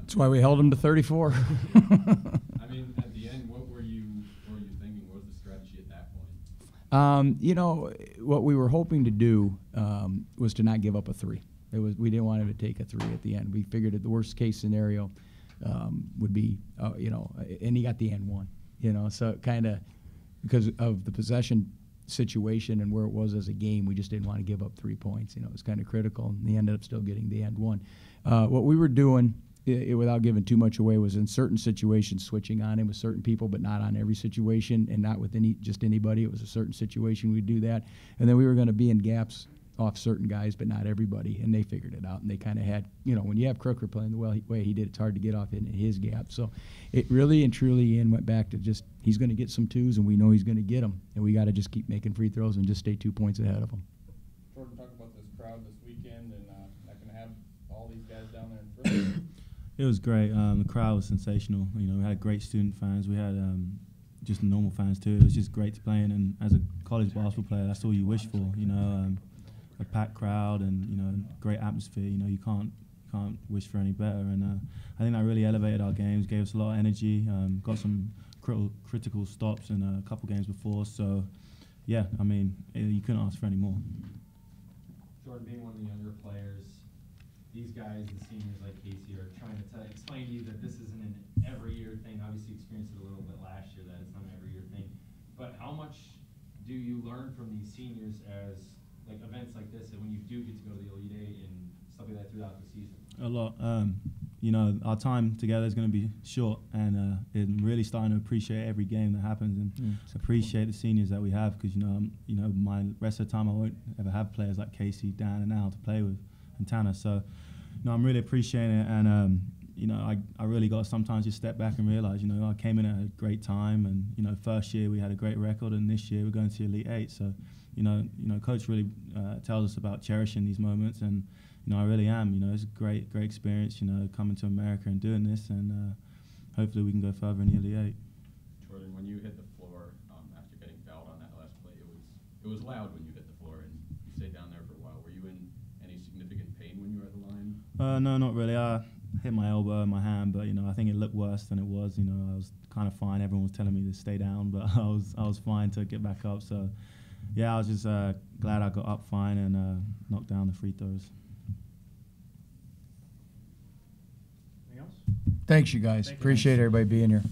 That's why we held him to 34. I mean, at the end, what were you thinking? What was the strategy at that point? You know, what we were hoping to do was to not give up a 3. We didn't want him to take a 3 at the end. We figured that the worst case scenario would be, you know, and he got the and 1. You know, so kind of because of the possession situation and where it was as a game, we just didn't want to give up 3 points. You know, it was kind of critical, and he ended up still getting the and 1. What we were doing, without giving too much away, was in certain situations switching on him with certain people, but not on every situation and not with just anybody. It was a certain situation we'd do that. And then we were going to be in gaps off certain guys, but not everybody, and they figured it out. And they kind of had, you know, when you have Crooker playing the way he did, it's hard to get off in his gap. So it really and truly, Ian, went back to just he's going to get some 2s, and we know he's going to get them, and we got to just keep making free throws and just stay 2 points ahead of him. Jordan, talk about this crowd this weekend, and not going to have all these guys down there in front. It was great. The crowd was sensational. You know, we had great student fans. We had just normal fans too. It was just great to play in, and as a college basketball player, that's all you wish for. You know, a packed crowd and, you know, great atmosphere. You know, you can't wish for any better. And I think that really elevated our games, gave us a lot of energy. Got some critical stops in a couple games before. So, yeah, I mean, you couldn't ask for any more. Jordan, being one of the younger players, these guys, the seniors like Casey, are trying to explain to you that this isn't an every year thing. Obviously, you experienced it a little bit last year, that it's not an every year thing. But how much do you learn from these seniors as like events like this, and when you do get to go to the Elite Eight and stuff like that throughout the season? A lot. You know, our time together is going to be short, and I'm really starting to appreciate every game that happens, and appreciate the seniors that we have, because my rest of the time I won't ever have players like Casey, Dan, and Al to play with, and Tanner. So, I'm really appreciating it, and I really got to sometimes just step back and realize, I came in at a great time, and first year we had a great record, and this year we're going to the Elite Eight. So, Coach really tells us about cherishing these moments, and I really am. It's a great experience. Coming to America and doing this, and hopefully we can go further in the Elite Eight. Jordan, when you hit the floor after getting fouled on that last play, it was loud when you hit the floor, and you stayed down there for a while. Were you in any significant pain when you were at the line? No, not really. I hit my elbow and my hand, but I think it looked worse than it was. I was kind of fine. Everyone was telling me to stay down, but I was fine to get back up. So, yeah, I was just glad I got up fine and knocked down the free throws. Anything else? Thanks, you guys. Thank you. Appreciate everybody being here.